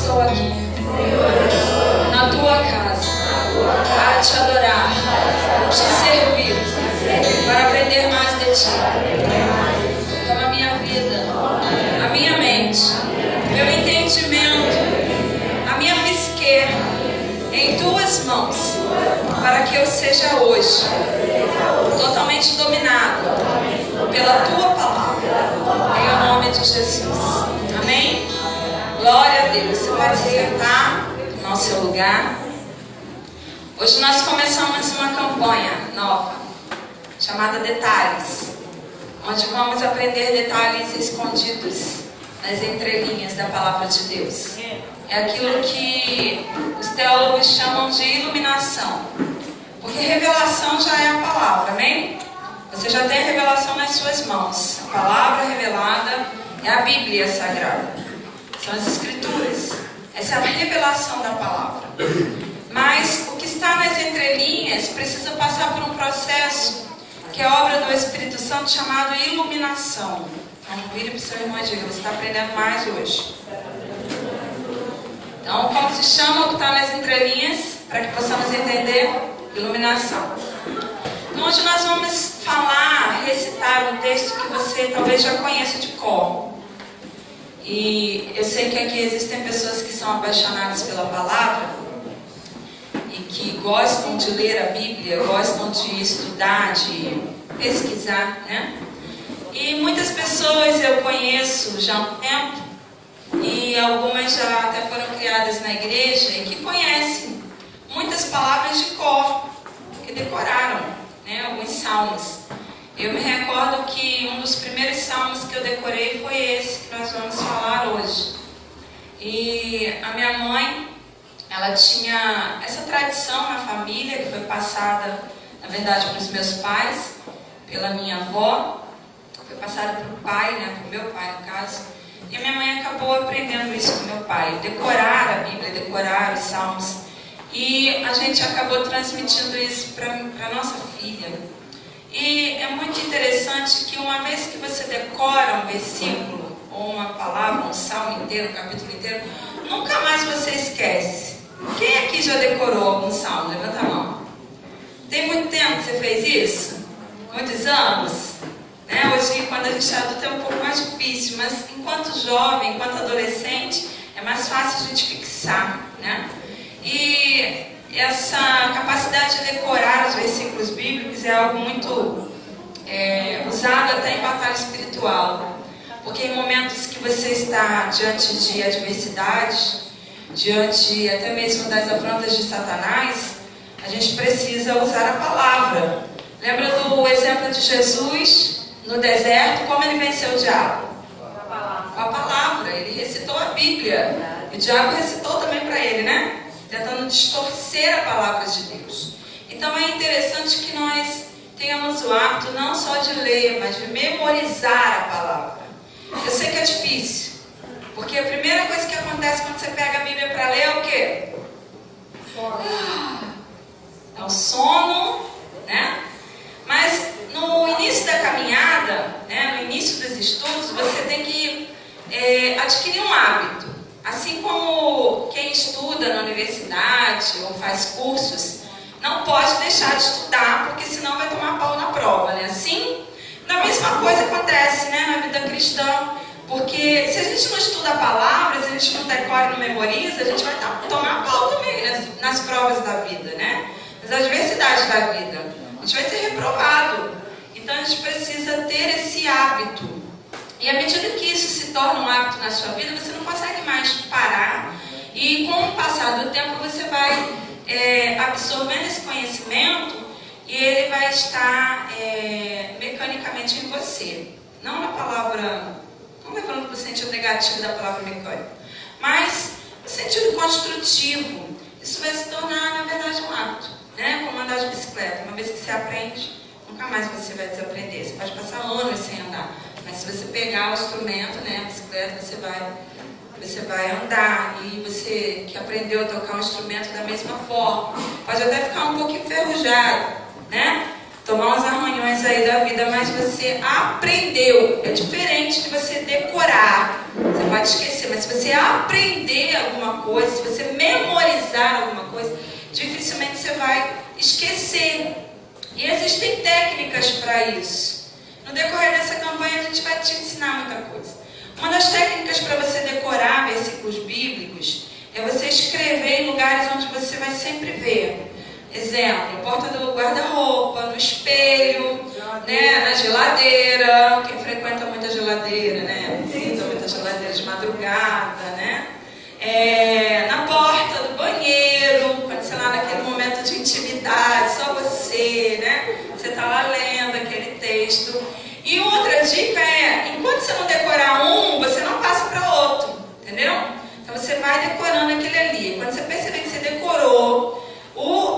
estou aqui na tua casa para te adorar, te servir, para aprender mais de ti. Toma a minha vida, a minha mente, meu entendimento, a minha psique em tuas mãos, para que eu seja hoje totalmente dominado pela tua palavra, em o nome de Jesus. Amém? Glória a Deus. Você pode se sentar no seu lugar. Hoje nós começamos uma campanha nova, chamada Detalhes, onde vamos aprender detalhes escondidos nas entrelinhas da palavra de Deus. É aquilo que os teólogos chamam de iluminação, porque revelação já é a palavra, amém? Você já tem a revelação nas suas mãos. A palavra revelada é a Bíblia Sagrada, são as Escrituras. Essa é a revelação da palavra. Mas o que está nas entrelinhas precisa passar por um processo que é obra do Espírito Santo, chamado iluminação. Então, vire para o seu irmão e diga: você está aprendendo mais hoje. Então, como se chama o que está nas entrelinhas, para que possamos entender? Iluminação. Então, hoje nós vamos falar, recitar um texto que você talvez já conheça de cor. E eu sei que aqui existem pessoas que são apaixonadas pela palavra e que gostam de ler a Bíblia, gostam de estudar, de pesquisar, né? E muitas pessoas eu conheço já há um tempo, e algumas já até foram criadas na igreja, e que conhecem muitas palavras de cor, que decoraram, né, alguns salmos. Eu me recordo que um dos primeiros salmos que eu decorei foi esse que nós vamos falar hoje. E a minha mãe, ela tinha essa tradição na família, que foi passada, na verdade, para os meus pais, pela minha avó, foi passada para o pai, né, para o meu pai, no caso. E a minha mãe acabou aprendendo isso com meu pai, decorar a Bíblia, decorar os salmos. E a gente acabou transmitindo isso para a nossa filha. E é muito interessante que uma vez que você decora um versículo, ou uma palavra, um salmo inteiro, um capítulo inteiro, nunca mais você esquece. Quem aqui já decorou algum salmo? Levanta a mão. Tem muito tempo que você fez isso? Muitos anos? Né? Hoje, quando a gente é adulto, é um pouco mais difícil, mas enquanto jovem, enquanto adolescente, é mais fácil a gente fixar, né? E essa capacidade de decorar os versículos bíblicos é algo muito usado até em batalha espiritual, porque em momentos que você está diante de adversidade, diante até mesmo das afrontas de Satanás, a gente precisa usar a palavra. Lembra do exemplo de Jesus no deserto? Como ele venceu o diabo? Com a palavra. Ele recitou a Bíblia. E o diabo recitou também para ele, né? Tentando distorcer a palavra de Deus. Então é interessante que nós tenhamos o hábito não só de ler, mas de memorizar a palavra. Eu sei que é difícil, porque a primeira coisa que acontece quando você pega a Bíblia para ler é o quê? É o sono, né? Mas no início da caminhada, né, no início dos estudos, você tem que adquirir um hábito. Assim como quem estuda na universidade ou faz cursos, não pode deixar de estudar, porque senão vai tomar pau na prova, né? Assim, a mesma coisa acontece, né, na vida cristã, porque se a gente não estuda a palavra, se a gente não decora e não memoriza, a gente vai tomar pau também nas provas da vida, né? Nas adversidades da vida. A gente vai ser reprovado. Então a gente precisa ter esse hábito. E à medida que isso se torna um hábito na sua vida, você não consegue mais parar. E com o passar do tempo, você vai absorvendo esse conhecimento e ele vai estar mecanicamente em você. Não na palavra, não levando para o sentido negativo da palavra mecânica, mas no sentido construtivo. Isso vai se tornar, na verdade, um hábito, né? Como andar de bicicleta. Uma vez que você aprende, nunca mais você vai desaprender. Você pode passar anos sem andar. Mas se você pegar o instrumento, né, a bicicleta, você vai andar. E você que aprendeu a tocar um instrumento da mesma forma, pode até ficar um pouco enferrujado, né? tomar uns arranhões aí da vida, mas você aprendeu. É diferente de você decorar. Você pode esquecer, mas se você aprender alguma coisa, se você memorizar alguma coisa, dificilmente você vai esquecer. E existem técnicas para isso. No decorrer dessa campanha a gente vai te ensinar muita coisa. Uma das técnicas para você decorar versículos bíblicos é você escrever em lugares onde você vai sempre ver. Exemplo, porta do guarda-roupa, no espelho, né, na geladeira. Quem frequenta muita geladeira, né? Visita muita geladeira de madrugada, né? Na porta do banheiro, quando você lá naquele momento de intimidade, só você, né? Você está lá lendo aquele texto. E outra dica é, enquanto você não decorar um, você não passa para outro, entendeu? Então você vai decorando aquele ali. Quando você perceber que você decorou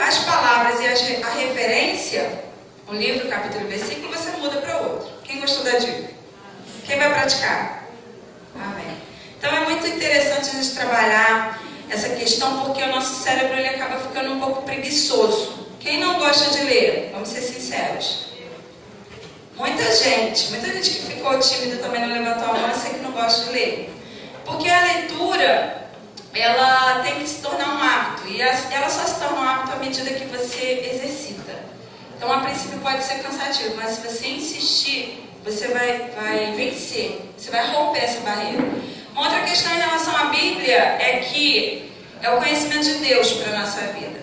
as palavras e a referência, o livro, o capítulo, o versículo, você muda para outro. Quem gostou da dica? Quem vai praticar? Amém. Então é muito interessante a gente trabalhar essa questão, porque o nosso cérebro ele acaba ficando um pouco preguiçoso. Quem não gosta de ler? Vamos ser sinceros. Muita gente que ficou tímida também não levantou a mão, eu sei que não gosta de ler. Porque a leitura, ela tem que se tornar um hábito. E ela só se torna um hábito à medida que você exercita. Então, a princípio pode ser cansativo, mas se você insistir, você vai vencer. Você vai romper essa barreira. Uma outra questão em relação à Bíblia é que é o conhecimento de Deus para a nossa vida.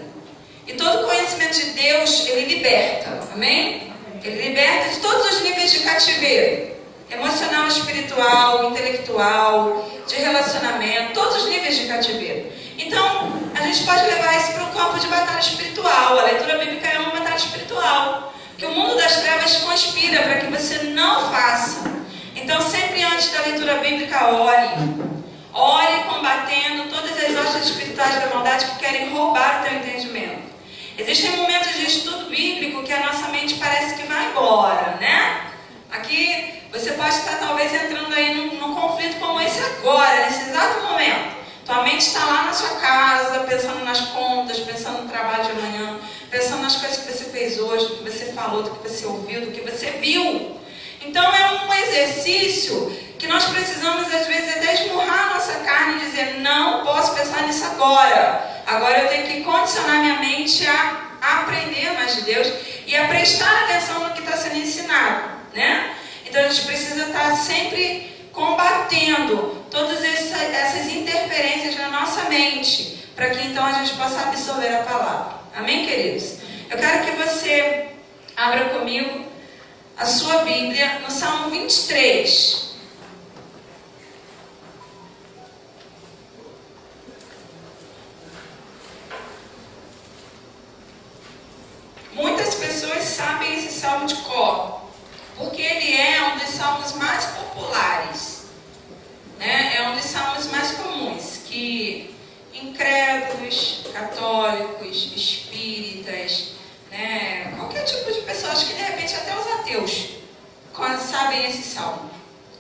E todo conhecimento de Deus, ele liberta. Amém? Ele liberta de todos os níveis de cativeiro. Emocional, espiritual, intelectual, de relacionamento, todos os níveis de cativeiro. Então, a gente pode levar isso para um campo de batalha espiritual. A leitura bíblica é uma batalha espiritual. Que o mundo das trevas conspira para que você não faça. Então, sempre antes da leitura bíblica, ore combatendo todas as hostes espirituais da maldade que querem roubar o teu entendimento. Existem momentos de estudo bíblico que a nossa mente parece que vai embora, né? Aqui você pode estar talvez entrando aí num conflito como esse agora, nesse exato momento. Tua mente está lá na sua casa, pensando nas contas, pensando no trabalho de amanhã, pensando nas coisas que você fez hoje, do que você falou, do que você ouviu, do que você viu. Então é um exercício que nós precisamos às vezes até esmurrar a nossa carne e dizer, não posso pensar nisso agora. Agora eu tenho que condicionar minha mente a aprender mais de Deus e a prestar atenção no que está sendo ensinado, né? Então a gente precisa estar sempre combatendo todas essas interferências na nossa mente, para que então a gente possa absorver a palavra. Amém, queridos? Eu quero que você abra comigo a sua Bíblia no Salmo 23. Muitas pessoas sabem esse salmo de cor, porque ele é um dos salmos mais populares, né? É um dos salmos mais comuns, que incrédulos, católicos, espíritas, né? Qualquer tipo de pessoa, acho que de repente até os ateus sabem esse salmo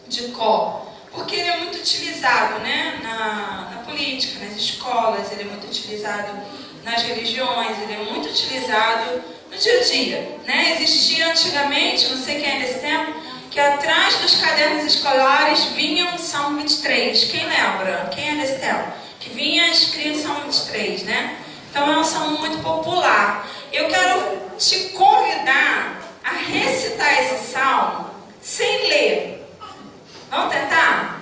de cor, porque ele é muito utilizado, né? na política, nas escolas, ele é muito utilizado nas religiões, ele é muito utilizado no dia a dia, né? Existia antigamente, não sei quem é desse tempo, que atrás dos cadernos escolares vinha um Salmo 23. Quem lembra? Quem é desse tempo? Que vinha escrito Salmo 23, né? Então é um salmo muito popular. Eu quero te convidar a recitar esse salmo sem ler. Vamos tentar?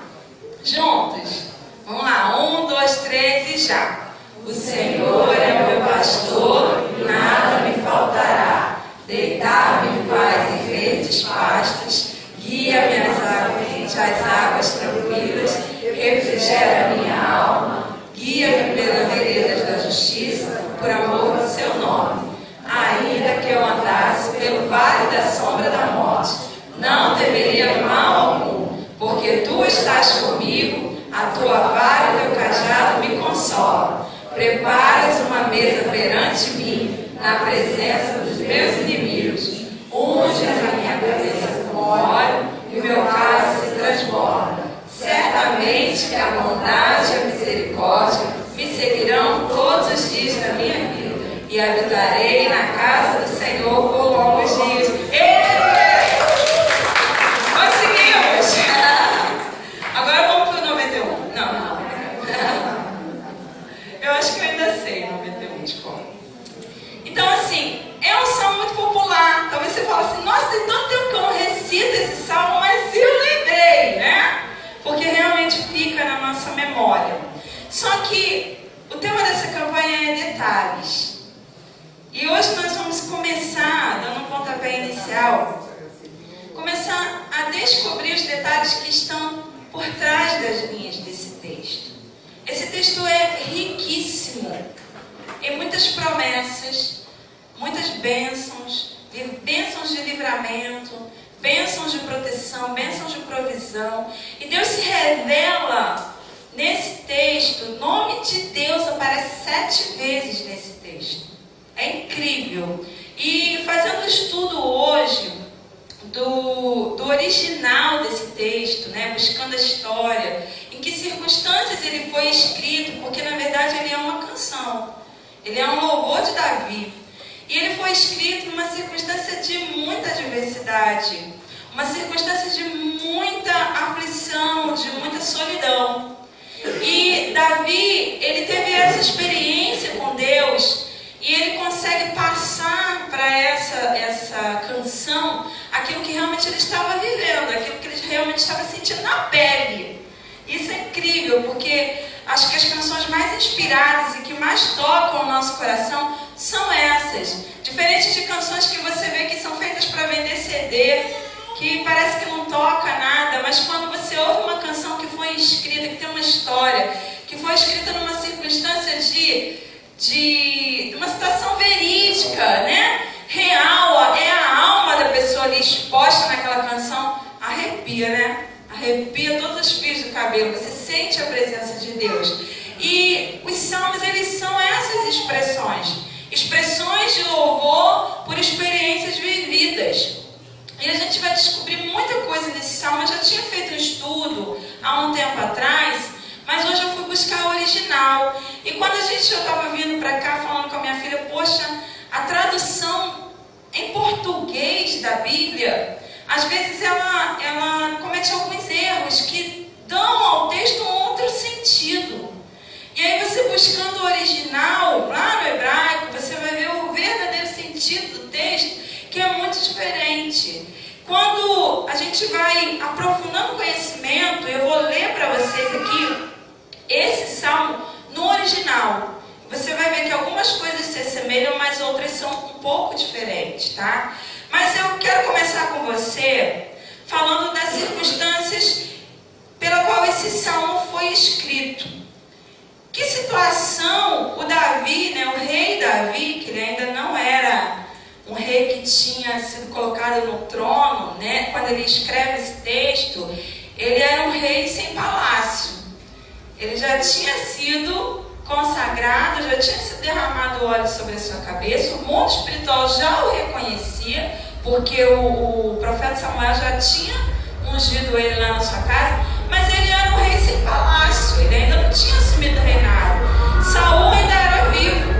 Juntos? Vamos lá, 1, 2, 3 e já. O Senhor é o meu pastor, nada me faltará. Deitar-me faz em verdes pastos, guia-me às águas tranquilas, refrigera minha alma, guia-me pelas veredas da justiça, por amor do seu nome. Ainda que eu andasse pelo vale da sombra da morte, não temeria mal algum, porque tu estás comigo, a tua vara e o teu cajado me consolam. Preparas uma mesa perante mim, na presença dos meus inimigos. Unge a minha cabeça com óleo e o meu cálice se transborda. Certamente que a bondade e a misericórdia me seguirão todos os dias da minha vida, e habitarei na casa do Senhor por longos dias. Conseguimos! Agora vamos para o 91. Não. Eu acho que eu ainda sei 91 de cor. Então, assim, é um salmo muito popular. Talvez você fale assim, nossa, tem tanto tempo que eu não recito esse salmo, mas eu lembrei, né? Porque realmente fica na nossa memória. Só que o tema dessa campanha é detalhes. E hoje nós vamos começar, dando um pontapé inicial, começar a descobrir os detalhes que estão por trás das linhas desse texto. Esse texto é riquíssimo em muitas promessas, muitas bênçãos de livramento, bênçãos de proteção, bênçãos de provisão. E Deus se revela nesse texto, o nome de Deus aparece 7 vezes nesse texto. É incrível. E fazendo o estudo hoje do original desse texto, né, buscando a história, em que circunstâncias ele foi escrito, porque na verdade ele é uma canção, ele é um louvor de Davi. E ele foi escrito numa circunstância de muita adversidade, uma circunstância de muita aflição, de muita solidão. E Davi, ele teve essa experiência com Deus e ele consegue passar para essa canção aquilo que realmente ele estava vivendo, aquilo que ele realmente estava sentindo na pele. Isso é incrível, porque acho que as canções mais inspiradas e que mais tocam o nosso coração são essas. Diferente de canções que você vê que são feitas para vender CD, que parece que não toca nada, mas quando você ouve uma canção que foi escrita, que tem uma história, que foi escrita numa circunstância de uma situação verídica, né? Real, é a alma da pessoa ali exposta naquela canção, arrepia, né? Arrepia todos os fios do cabelo, você sente a presença de Deus. E os salmos, eles são essas expressões de louvor por experiências vividas. E a gente vai descobrir muita coisa nesse salmo. Eu já tinha feito um estudo há um tempo atrás, mas hoje eu fui buscar o original. E quando eu estava vindo para cá falando com a minha filha, poxa, a tradução em português da Bíblia, às vezes ela comete alguns erros que dão ao texto um outro sentido. E aí você buscando o original, lá no hebraico, você vai ver o verdadeiro sentido do texto, que é muito diferente. Quando a gente vai aprofundando o conhecimento, eu vou ler para vocês aqui esse salmo no original. Você vai ver que algumas coisas se assemelham, mas outras são um pouco diferentes, tá? Mas eu quero começar com você falando das circunstâncias pela qual esse salmo foi escrito. Que situação o Davi, né, o rei Davi, que ele ainda não era um rei que tinha sido colocado no trono, né, quando ele escreve esse texto, ele era um rei sem palácio. Ele já tinha sido consagrado, já tinha sido derramado óleo sobre a sua cabeça, o mundo espiritual já o reconhecia, porque o profeta Samuel já tinha ungido ele lá na sua casa, mas ele era um rei sem palácio, ele ainda não tinha assumido o reinado. Saul ainda era vivo,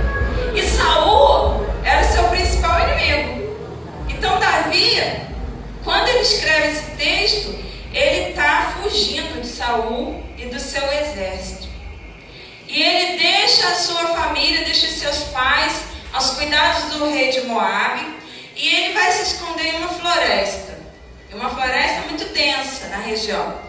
e Saul era o seu principal inimigo. Então Davi, quando ele escreve esse texto, ele está fugindo de Saul e do seu exército. E ele deixa a sua família, deixa os seus pais aos cuidados do rei de Moabe, e ele vai se esconder em uma floresta muito densa na região.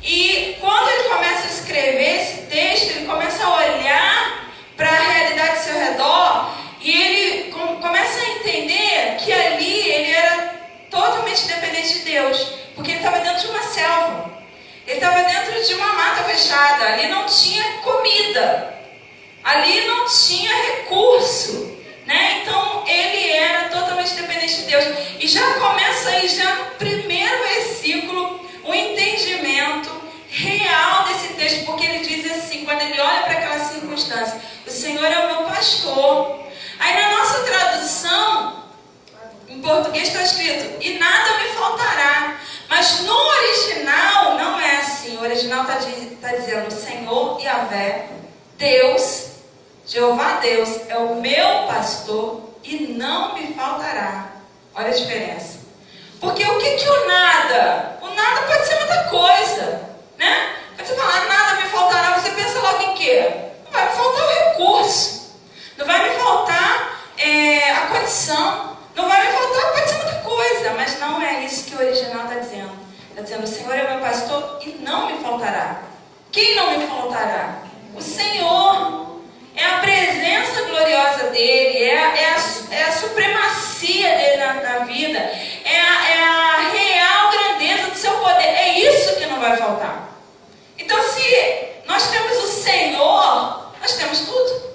E quando ele começa a escrever esse texto, ele começa a olhar para a realidade ao seu redor, e ele começa a entender que ali ele era totalmente dependente de Deus, porque ele estava dentro de uma selva, ele estava dentro de uma mata fechada, ali não tinha comida, ali não tinha recurso, né? Então ele era totalmente dependente de Deus. E já começa aí, já no primeiro versículo, o entendimento real desse texto, porque ele diz assim, quando ele olha para aquela circunstância, o Senhor é o meu pastor. Aí na nossa tradução, em português está escrito, e nada me faltará. Mas no original não é assim. O original está dizendo, Senhor Yahvé, Deus Jeová Deus é o meu pastor e não me faltará. Olha a diferença. Porque o que o nada? O nada pode ser muita coisa, né? Quando você fala, nada me faltará, você pensa logo em quê? Não vai me faltar o recurso, não vai me faltar a condição, não vai me faltar, pode ser muita coisa, mas não é isso que o original está dizendo. Está dizendo, o Senhor é meu pastor e não me faltará. Quem não me faltará? O Senhor. É a presença gloriosa dele, é a supremacia dele na vida, é a real grandeza do seu poder. É isso que não vai faltar. Então, se nós temos o Senhor, nós temos tudo.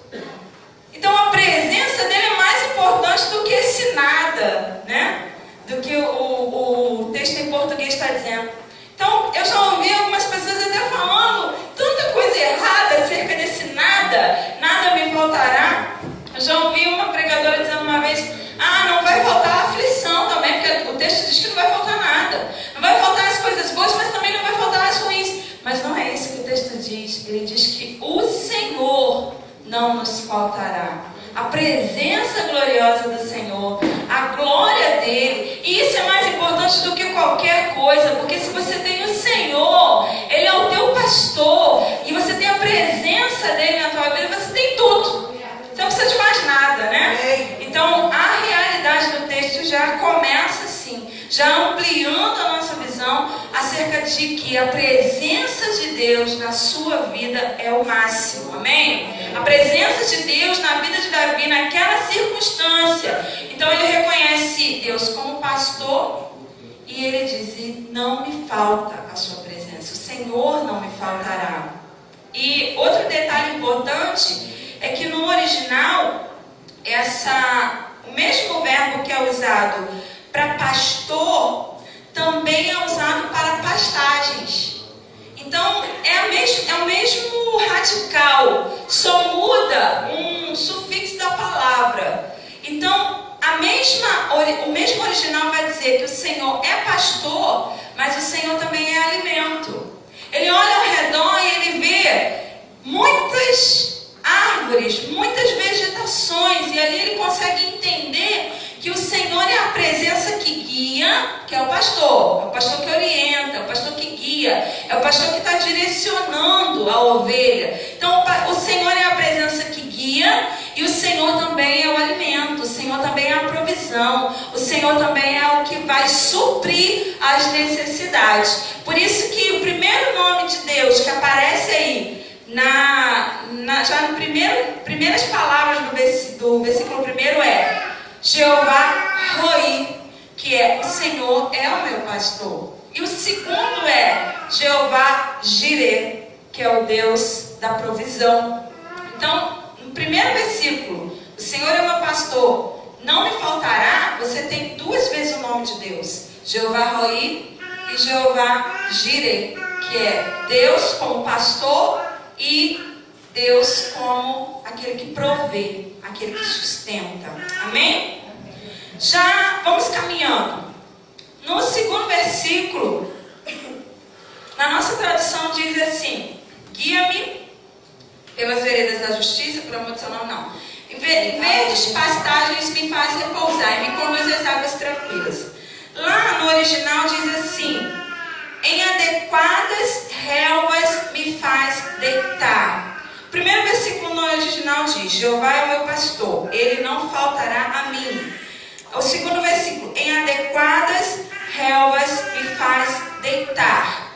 Então, a presença dele é mais importante do que esse nada, né? Do que o texto em português está dizendo. Então, eu já ouvi algumas pessoas até falando tanta coisa errada acerca desse nada me faltará. Eu já ouvi uma pregadora dizendo uma vez, não vai faltar aflição também, porque o texto diz que não vai faltar nada. Não vai faltar as coisas boas, mas também não vai faltar as ruins. Mas não é isso que o texto diz. Ele diz que o Senhor não nos faltará. A presença gloriosa do Senhor, a glória dele, e isso é mais importante do que qualquer coisa, porque se você tem o Senhor, ele é o teu pastor, e você tem a presença dele na tua vida, você tem tudo. Você não precisa de mais nada, né? Então, a realidade do texto já começa assim, já ampliando a nossa visão acerca de que a presença de Deus na sua vida é o máximo, amém? A presença de Deus na vida de Davi, naquela circunstância. Então ele reconhece Deus como pastor e ele diz, e não me falta a sua presença, o Senhor não me faltará. E outro detalhe importante é que no original, o mesmo verbo que é usado para pastor, também é usado para pastagens. Então, é o mesmo radical, só muda um sufixo da palavra. Então, o mesmo original vai dizer que o Senhor é pastor, mas o Senhor também é alimento. Ele olha ao redor e ele vê muitas árvores, muitas vegetações, e ali ele consegue entender que o Senhor é a presença que guia, que é o pastor que orienta, é o pastor que guia, é o pastor que está direcionando a ovelha. Então o Senhor é a presença que guia e o Senhor também é o alimento, o Senhor também é a provisão, o Senhor também é o que vai suprir as necessidades. Por isso que o primeiro nome de Deus que aparece aí, já no primeiras palavras do versículo 1 é Jeová Roi, que é o Senhor é o meu pastor. E o segundo é Jeová Jireh, que é o Deus da provisão. Então, no primeiro versículo, o Senhor é o meu pastor, não me faltará, você tem duas vezes o nome de Deus, Jeová Roi e Jeová Jireh, que é Deus como pastor e Deus como aquele que provê, aquele que sustenta. Amém? Já vamos caminhando. No segundo versículo, na nossa tradução diz assim: guia-me pelas veredas da justiça, por amor do seu nome, não. Em verdes pastagens me faz repousar e me conduz às águas tranquilas. Lá no original diz assim: em adequadas relvas me faz deitar. O primeiro versículo no original diz: Jeová é o meu pastor, ele não faltará a mim. O segundo versículo: em adequadas relvas me faz deitar.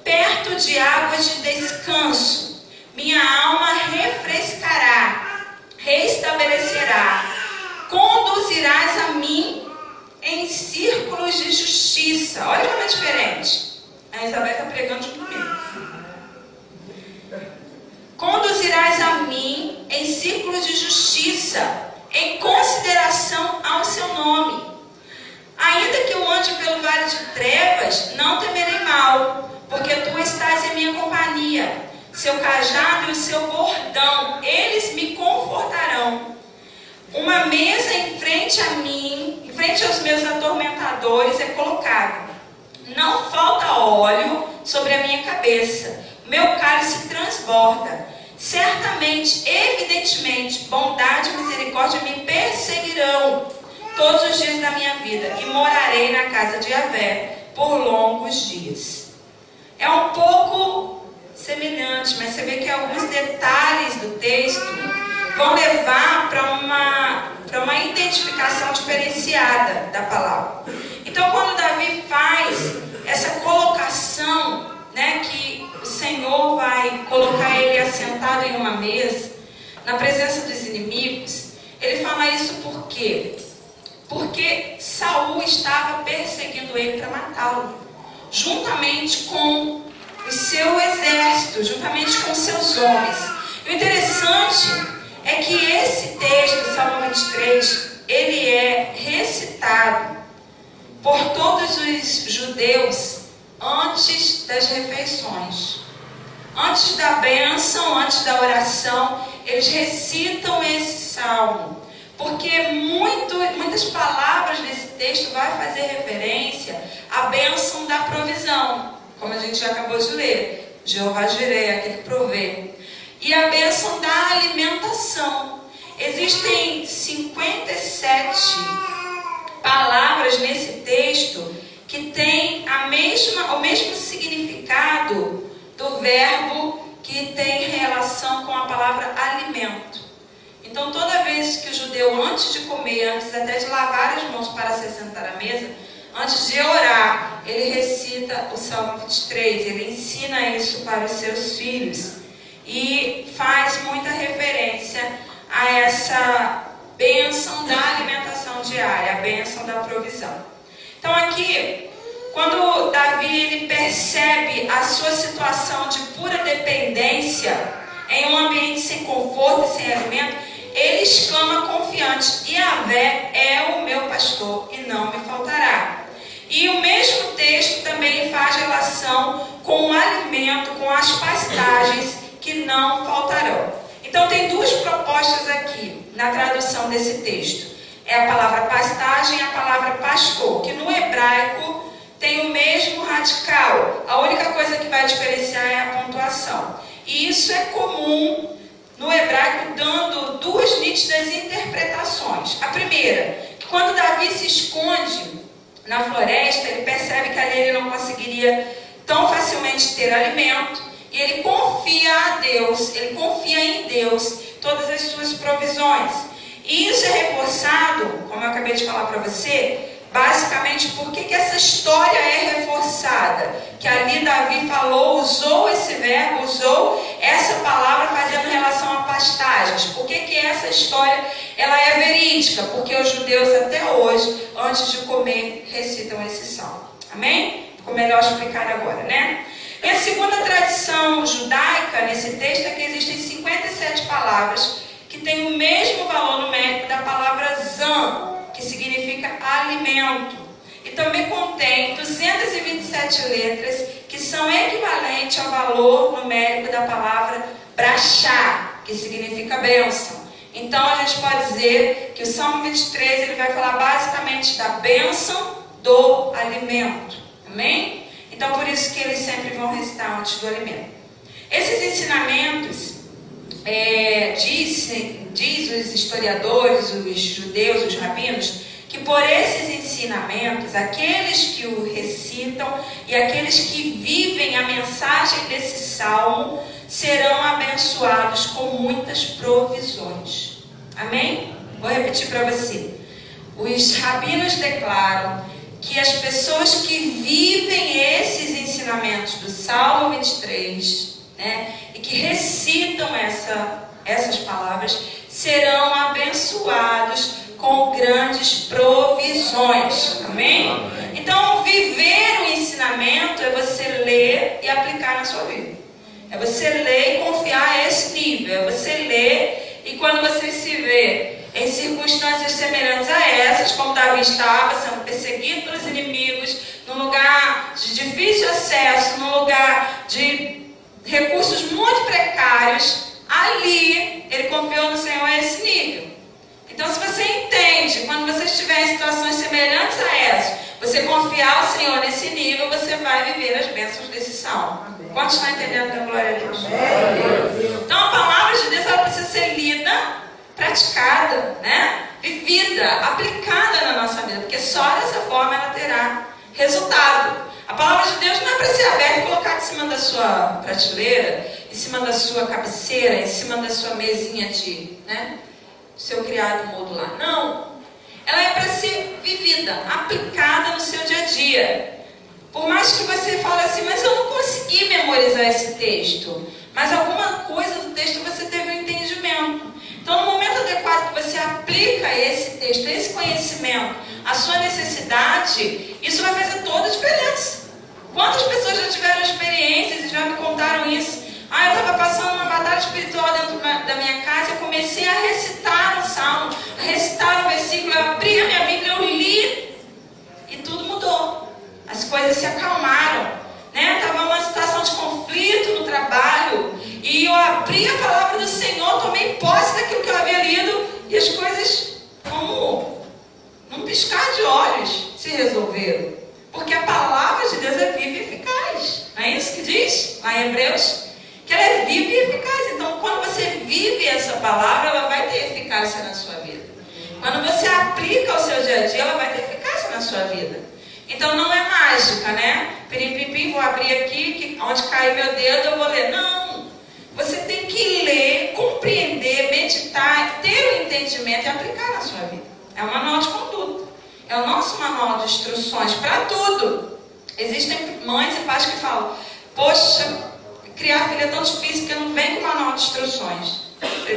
Perto de águas de descanso, minha alma refrescará, restabelecerá. Conduzirás a mim em círculos de justiça. Olha como é diferente. A Isabel está pregando junto comigo. Conduzirás a mim em círculos de justiça, em consideração ao seu nome. Ainda que eu ande pelo vale de trevas, não temerei mal, porque tu estás em minha companhia. Seu cajado e o seu bordão, eles me confortarão. Uma mesa em frente a mim, em frente aos meus atormentadores, é colocada. Não falta óleo sobre a minha cabeça. Meu cálice transborda. certamente, evidentemente, bondade e misericórdia me perseguirão todos os dias da minha vida, e morarei na casa de Yahvé por longos dias. É um pouco semelhante, mas você vê que alguns detalhes do texto vão levar para uma identificação diferenciada da palavra. Então, quando Davi faz essa colocação, né, que o Senhor vai colocar ele assentado em uma mesa, na presença dos inimigos, ele fala isso por quê? Porque Saul estava perseguindo ele para matá-lo, juntamente com o seu exército, juntamente com seus homens. O interessante é que esse texto, Salmo 23, ele é recitado por todos os judeus antes das refeições. Antes da bênção, antes da oração, eles recitam esse salmo. Porque muitas palavras desse texto vai fazer referência à bênção da provisão, como a gente já acabou de ler. Jeová Jireh, aquele que provê. E a bênção da alimentação. Existem 57 palavras nesse texto que têm o mesmo significado do verbo que tem relação com a palavra alimento. Então, toda vez que o judeu, antes de comer, antes até de lavar as mãos para se sentar à mesa, antes de orar, ele recita o Salmo 23, ele ensina isso para os seus filhos e faz muita referência a essa bênção da alimentação diária, a bênção da provisão. Então, aqui, quando Davi ele percebe a sua situação de pura dependência em um ambiente sem conforto e sem alimento, ele exclama confiante: Yahvé é o meu pastor e não me faltará. E o mesmo texto também faz relação com o alimento, com as pastagens que não faltarão. Então tem duas propostas aqui na tradução desse texto. É a palavra pastagem e a palavra pastor, que no hebraico tem o mesmo radical. A única coisa que vai diferenciar é a pontuação. E isso é comum no hebraico, dando duas nítidas interpretações. A primeira, que quando Davi se esconde na floresta, ele percebe que ali ele não conseguiria tão facilmente ter alimento, e ele confia a Deus, ele confia em Deus todas as suas provisões. E isso é reforçado, como eu acabei de falar para você, basicamente, por que essa história é reforçada? Que ali Davi falou, usou esse verbo, usou essa palavra fazendo relação a pastagens. Por que essa história ela é verídica? Porque os judeus até hoje, antes de comer, recitam esse salmo. Amém? Ficou melhor explicar agora, né? E a segunda tradição judaica nesse texto é que existem 57 palavras que têm o mesmo valor numérico da palavra zan, que significa alimento. E também contém 227 letras que são equivalentes ao valor numérico da palavra brachá, que significa bênção. Então a gente pode dizer que o Salmo 23 ele vai falar basicamente da bênção do alimento. Amém? Então por isso que eles sempre vão recitar antes do alimento. Esses ensinamentos, diz os historiadores, os judeus, os rabinos, que por esses ensinamentos, aqueles que o recitam e aqueles que vivem a mensagem desse salmo serão abençoados com muitas provisões. Amém? Vou repetir para você. Os rabinos declaram que as pessoas que vivem esses ensinamentos do Salmo 23, né, e que recitam essas palavras, serão abençoados com grandes provisões. Amém? Então, viver o ensinamento é você ler e aplicar na sua vida. É você ler e confiar a esse nível. É você ler e quando você se vê em circunstâncias semelhantes a essas, como Davi estava sendo perseguido pelos inimigos, num lugar de difícil acesso, num lugar de recursos muito precários, ali ele confiou no Senhor a esse nível. Então, se você entende, quando você estiver em situações semelhantes a essas, você confiar ao Senhor nesse nível, você vai viver as bênçãos desse salmo. Quantos estão entendendo? Glória a Deus. Então a palavra de Deus, ela precisa ser lida, praticada, né? Vivida, aplicada na nossa vida, porque só dessa forma ela terá resultado. A palavra de Deus não é para ser aberta e colocar em cima da sua prateleira, em cima da sua cabeceira, em cima da sua mesinha de, né, seu criado modular. Não. Ela é para ser vivida, aplicada no seu dia a dia. Por mais que você fale assim, mas eu não consegui memorizar esse texto. Mas alguma coisa do texto você teve um entendimento. Então, no momento adequado que você aplica esse texto, esse conhecimento, a sua necessidade, isso vai fazer toda a diferença. Quantas pessoas já tiveram experiências e já me contaram isso? Eu estava passando uma batalha espiritual dentro da minha casa, eu comecei a recitar o salmo, a recitar o versículo, eu abri a minha Bíblia, eu li e tudo mudou. As coisas se acalmaram, né? Estava uma situação de conflito no trabalho e eu abri a palavra do Senhor, tomei posse daquilo que eu havia lido e as coisas, como num piscar de olhos, se resolveram. Porque a palavra de Deus é viva e eficaz. Não é isso que diz lá em Hebreus? Que ela é viva e eficaz. Então, quando você vive essa palavra, ela vai ter eficácia na sua vida. Quando você aplica ao seu dia a dia, ela vai ter eficácia na sua vida. Então, não é mágica, né? Pirim, vou abrir aqui, onde cair meu dedo, eu vou ler. Não. Você tem que ler, compreender, meditar, ter o entendimento e aplicar na sua vida. É um manual de conduta. É o nosso manual de instruções para tudo. Existem mães e pais que falam, poxa, criar filho é tão difícil porque não vem com manual de instruções.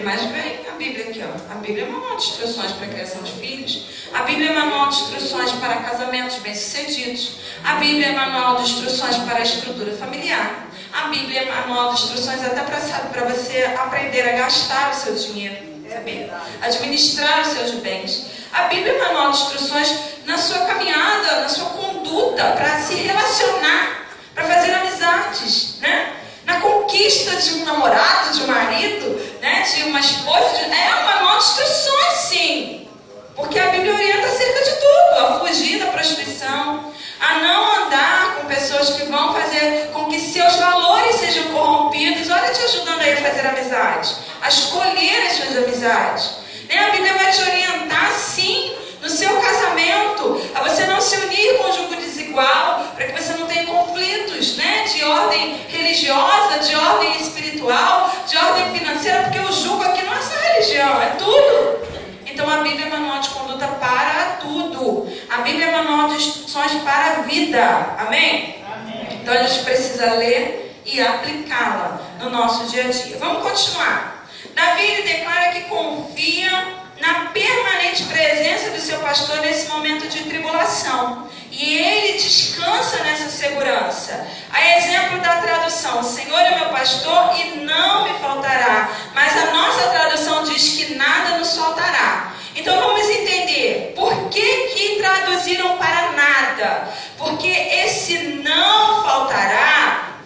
Mas vem a Bíblia aqui, ó. A Bíblia é manual de instruções para a criação de filhos. A Bíblia é manual de instruções para casamentos bem-sucedidos. A Bíblia é manual de instruções para a estrutura familiar. A Bíblia é manual de instruções até para você aprender a gastar o seu dinheiro, saber? Administrar os seus bens. A Bíblia é manual de instruções na sua caminhada, na sua conduta, para se relacionar, para fazer amizades, né? Na conquista de um namorado, de um marido, né? De uma esposa. É um manual de instruções, sim. Porque a Bíblia orienta acerca de tudo. A fugir da prostituição, a não andar com pessoas que vão fazer com que seus valores sejam corrompidos. Olha, te ajudando aí a fazer amizade, a escolher as suas amizades. A Bíblia vai te orientar, sim, no seu casamento, a você não se unir com um jugo desigual, para que você não tenha conflitos, né, de ordem religiosa, de ordem espiritual, de ordem financeira, porque o jugo aqui não é só religião, é tudo. Então a Bíblia é manual de conduta para tudo. A Bíblia é manual de instruções para a vida. Amém? Amém. Então a gente precisa ler e aplicá-la no nosso dia a dia. Vamos continuar. Davi, ele declara que confia na permanente presença do seu pastor nesse momento de tribulação. E ele descansa nessa segurança. A exemplo da tradução, o Senhor é meu pastor e não me faltará. Mas a nossa tradução diz que nada nos faltará. Então vamos entender por que traduziram para nada. Porque esse não faltará,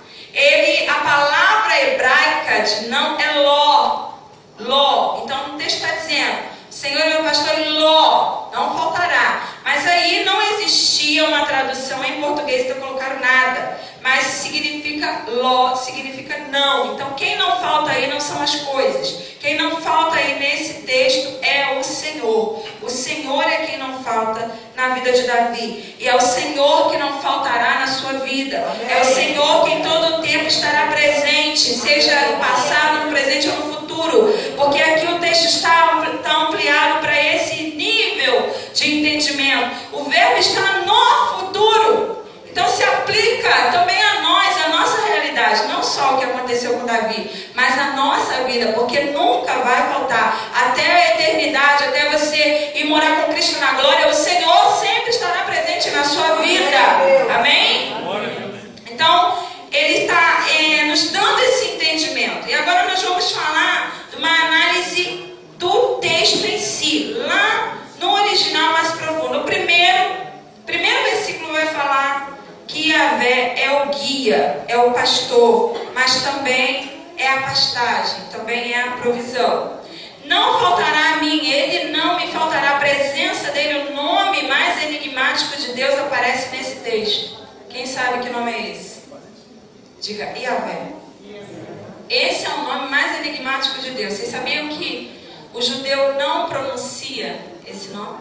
a palavra hebraica de não é ló. Então o texto está dizendo, Senhor é meu pastor e não faltará. Mas aí não existia uma tradução em português, então colocaram nada. Mas significa significa não. Então quem não falta aí não são as coisas. Quem não falta aí nesse texto é o Senhor. O Senhor é quem não falta na vida de Davi. E é o Senhor que não faltará na sua vida. É o Senhor que em todo o tempo estará presente, seja no passado, no presente ou no futuro. Porque aqui o texto está ampliado para esse nível de entendimento. O verbo está no futuro. Então se aplica também a nós, a nossa realidade. Não só o que aconteceu com Davi, mas a nossa vida. Porque nunca vai faltar. Até a eternidade, até você ir morar com Cristo na glória, o Senhor sempre estará presente na sua vida. Amém? Então, Ele está nos dando esse entendimento. E agora nós vamos falar de uma análise do texto em si. Lá no original mais profundo. O primeiro versículo vai falar que Yahvé é o guia, é o pastor, mas também é a pastagem, também é a provisão. Não faltará a mim, ele não me faltará, a presença dele, o nome mais enigmático de Deus aparece nesse texto. Quem sabe que nome é esse? Diga, Yahvé. Esse é o nome mais enigmático de Deus. Vocês sabiam que o judeu não pronuncia esse nome?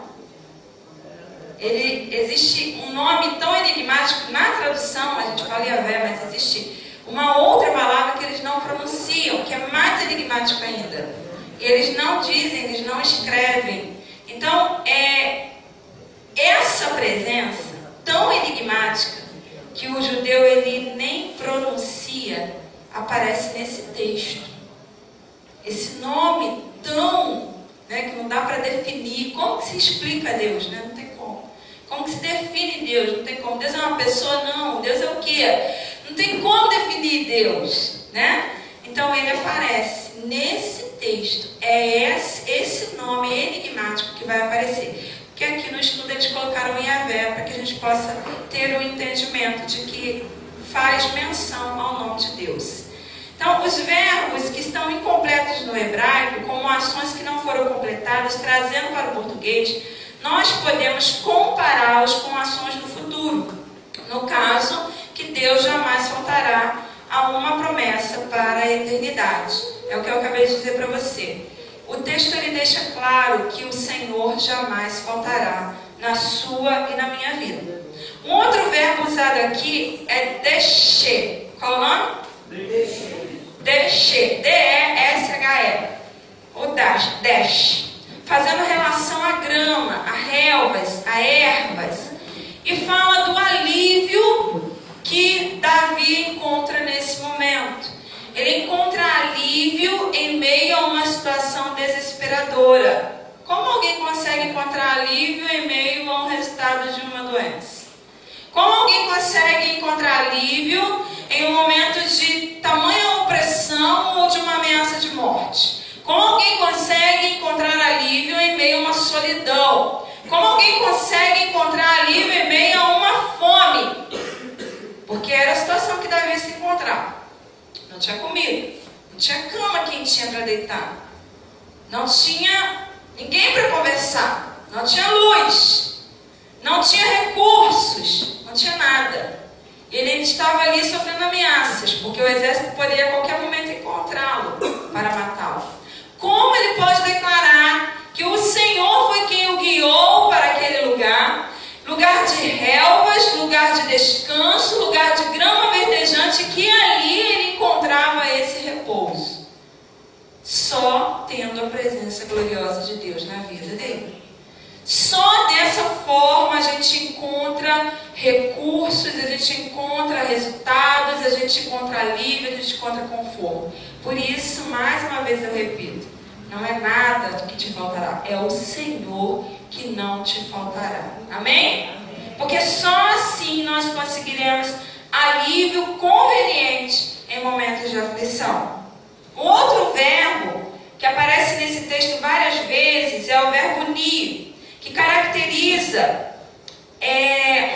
Existe um nome tão enigmático, na tradução a gente fala Yahvé, mas existe uma outra palavra que eles não pronunciam, que é mais enigmático ainda. Eles não dizem, eles não escrevem. Então, essa presença tão enigmática que o judeu ele nem pronuncia, aparece nesse texto. Esse nome tão, que não dá para definir. Como que se explica Deus? Não tem como. Como que se define Deus? Não tem como. Deus é uma pessoa? Não. Deus é o quê? Não tem como definir Deus, Então ele aparece nesse texto. É esse nome enigmático que vai aparecer. Que aqui no estudo eles colocaram Yahvé, para que a gente possa ter o entendimento de que faz menção ao nome de Deus. Então, os verbos que estão incompletos no hebraico, como ações que não foram completadas, trazendo para o português, nós podemos compará-los com ações no futuro. No caso, que Deus jamais faltará a uma promessa para a eternidade. É o que eu acabei de dizer para você. O texto ele deixa claro que o Senhor jamais faltará na sua e na minha vida. Um outro verbo usado aqui é desher. Qual é o nome? Desher. D-E-S-H-E. O dash. Fazendo relação à grama, a relvas, a ervas. E fala do alívio que Davi encontra nesse momento. Ele encontra alívio em meio a uma situação desesperadora. Como alguém consegue encontrar alívio em meio a um resultado de uma doença? Como alguém consegue encontrar alívio em um momento de tamanha opressão ou de uma ameaça de morte? Como alguém consegue encontrar alívio em meio a uma solidão? Como alguém consegue encontrar alívio em meio a uma fome? Porque era a situação que Davi se encontrava. Não tinha comida, não tinha cama quentinha para deitar, não tinha ninguém para conversar, não tinha luz, não tinha recursos, não tinha nada. Ele estava ali sofrendo ameaças, porque o exército poderia a qualquer momento encontrá-lo para matá-lo. Como ele pode declarar que o Senhor foi quem o guiou para aquele lugar, lugar de relvas, lugar de descanso, lugar de grama verdejante, que ali ele encontrava esse repouso? Só tendo a presença gloriosa de Deus na vida dele. Só dessa forma a gente encontra recursos, a gente encontra resultados, a gente encontra alívio, a gente encontra conforto. Por isso, mais uma vez eu repito, não é nada que te faltará, é o Senhor que não te faltará. Amém? Porque só assim nós conseguiremos alívio conveniente em momentos de aflição. O outro verbo que aparece nesse texto várias vezes é o verbo ni, que caracteriza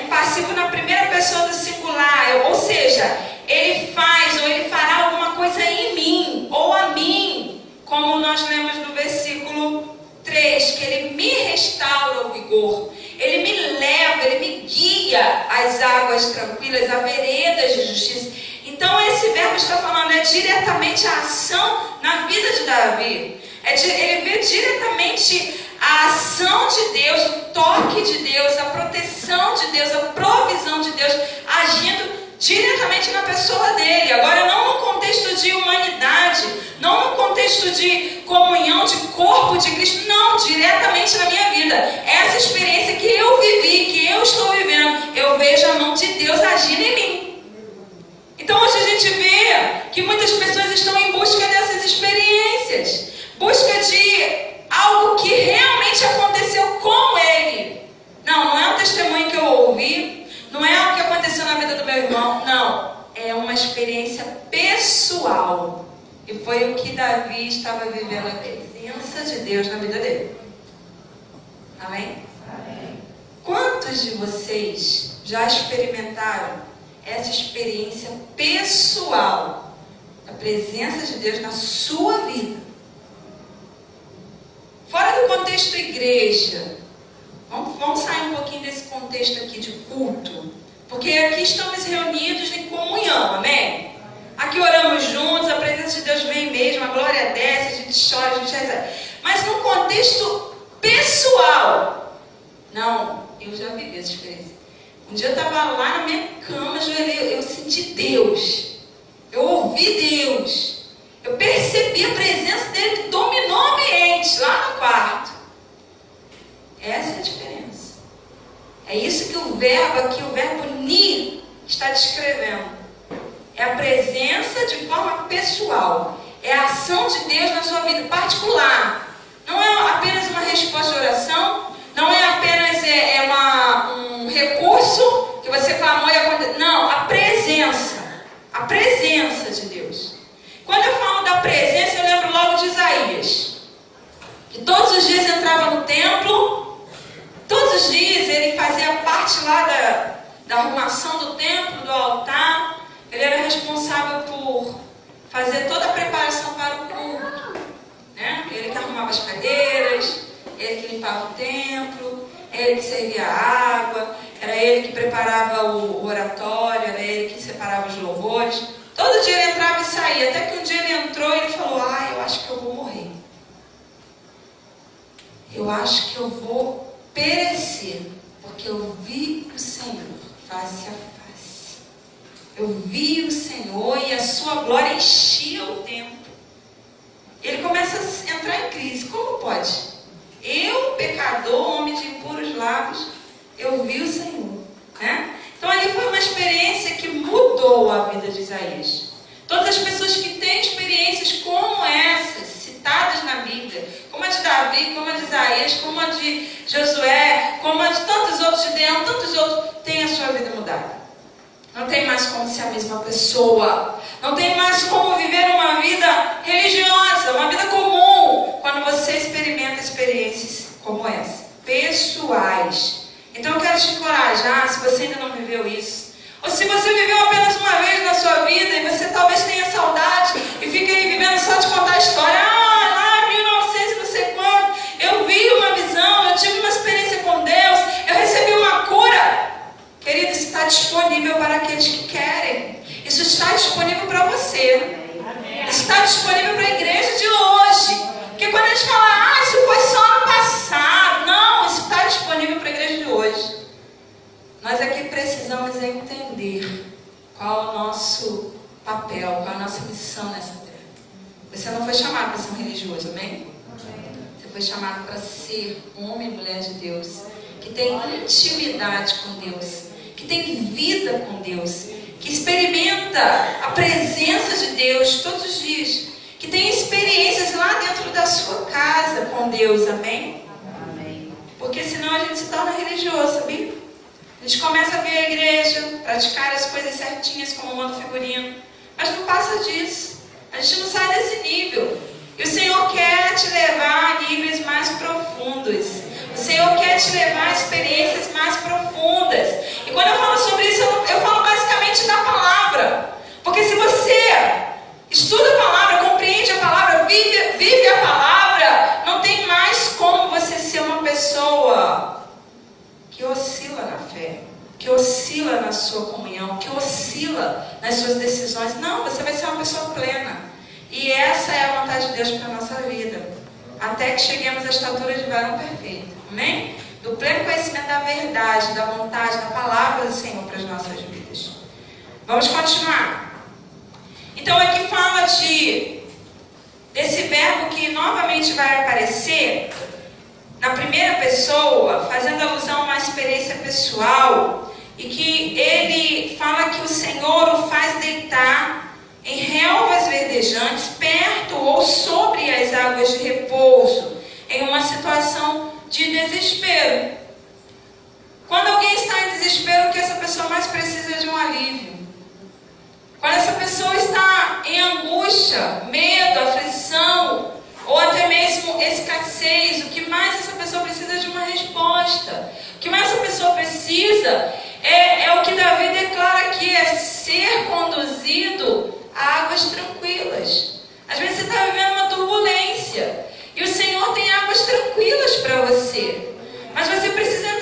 um passivo na primeira pessoa do singular, ou seja, ele faz ou ele fará alguma coisa em mim ou a mim, como nós lemos no versículo 3, que ele me restaura o vigor, ele me leva, ele me guia às águas tranquilas, a veredas de justiça. Então esse verbo está falando diretamente a ação na vida de Davi. Ele vê diretamente a ação de Deus, o toque de Deus, a proteção de Deus, a provisão de Deus, agindo diretamente na pessoa dele. Agora, não no contexto de humanidade, não no contexto de comunhão, de corpo de Cristo, não, diretamente na minha vida. Essa experiência que eu vivi, que eu estou vivendo, eu vejo a mão de Deus agindo em mim. Então hoje a gente vê que muitas pessoas estão em busca dessas experiências, busca de algo que realmente aconteceu com ele. Não é um testemunho que eu ouvi, não é algo que aconteceu na vida do meu irmão, não. É uma experiência pessoal. E foi o que Davi estava vivendo, a presença de Deus na vida dele. Amém? Amém. Quantos de vocês já experimentaram essa experiência pessoal da presença de Deus na sua vida? Fora do contexto igreja, Vamos sair um pouquinho desse contexto aqui de culto. Porque aqui estamos reunidos em comunhão, amém? Aqui oramos juntos, a presença de Deus vem mesmo, a glória desce, a gente chora, a gente recebe. Mas no contexto pessoal, não, eu já vivi essa experiência. Um dia eu estava lá na minha cama, eu senti Deus, eu ouvi Deus, eu percebi a presença dele que dominou o ambiente lá no quarto. Essa é a diferença. É isso que o verbo aqui, o verbo ni, está descrevendo. É a presença de forma pessoal. É a ação de Deus na sua vida particular. Não é apenas uma resposta de oração. Não é apenas um recurso que você clamou e aconteceu. Não, a presença. A presença de Deus. Quando eu falo da presença, eu lembro logo de Isaías. Que todos os dias entrava no templo. Todos os dias ele fazia parte lá da arrumação do templo, do altar. Ele era responsável por fazer toda a preparação para o culto, né? Ele que arrumava as cadeiras, ele que limpava o templo, ele que servia a água, era ele que preparava o oratório, era ele que separava os louvores. Todo dia ele entrava e saía, até que um dia ele entrou e ele falou: eu acho que eu vou morrer. Eu acho que eu vou perecer, porque eu vi o Senhor face a face. Eu vi o Senhor e a sua glória enchia o templo. Ele começa a entrar em crise. Como pode? Eu, pecador, homem de impuros lábios, eu vi o Senhor, né? Então ali foi uma experiência que mudou a vida de Isaías. Todas as pessoas que têm experiências como essas, citadas na Bíblia, como a de Davi, como a de Isaías, como a de Josué, como a de tantos outros, de Deão, tantos outros, têm a sua vida mudada. Não tem mais como ser a mesma pessoa. Não tem mais como viver uma vida religiosa, uma vida comum, quando você experimenta experiências como essa, pessoais. Então eu quero te encorajar, se você ainda não viveu isso, ou se você viveu apenas uma vez na sua vida e você talvez tenha saudade e fica aí vivendo só de contar a história. Lá em 1900, não sei quando, eu vi uma visão, eu tive uma experiência com Deus, eu recebi uma cura. Querido, isso está disponível para aqueles que querem. Isso está disponível para você. Isso está disponível para a igreja de hoje. Porque quando a gente fala, isso foi só no passado. Não, isso está disponível para a igreja de hoje. Nós aqui precisamos entender qual é o nosso papel, qual é a nossa missão nessa terra. Você não foi chamado para ser um religioso, amém? Você foi chamado para ser um homem e mulher de Deus, que tem intimidade com Deus, que tem vida com Deus, que experimenta a presença de Deus todos os dias, que tem experiências lá dentro da sua casa com Deus, amém? Amém. Porque senão a gente se torna religioso, sabia? A gente começa a vir à igreja, praticar as coisas certinhas como manda o figurino, mas não passa disso. A gente não sai desse nível. E o Senhor quer te levar a níveis mais profundos. O Senhor quer te levar a experiências mais profundas. E quando eu falo sobre isso, eu falo basicamente da palavra. Porque se você estuda a palavra, compreende a palavra, vive a palavra, não tem mais como você ser uma pessoa que oscila na fé, que oscila na sua comunhão, que oscila nas suas decisões. Não, você vai ser uma pessoa plena. E essa é a vontade de Deus para a nossa vida. Até que cheguemos à estatura de varão perfeito. Amém? Do pleno conhecimento da verdade, da vontade, da palavra do Senhor para as nossas vidas. Vamos continuar. Então aqui fala desse verbo que novamente vai aparecer na primeira pessoa, fazendo alusão a uma experiência pessoal, e que ele fala que o Senhor o faz deitar em relvas verdejantes, perto ou sobre as águas de repouso, em uma situação de desespero. Quando alguém está em desespero, o que essa pessoa mais precisa é de um alívio. Quando essa pessoa está em angústia, medo, aflição, ou até mesmo escassez, o que mais essa pessoa precisa é de uma resposta. O que mais essa pessoa precisa é o que Davi declara aqui, é ser conduzido a águas tranquilas. Às vezes você está vivendo uma turbulência e o Senhor tem águas tranquilas para você, mas você precisa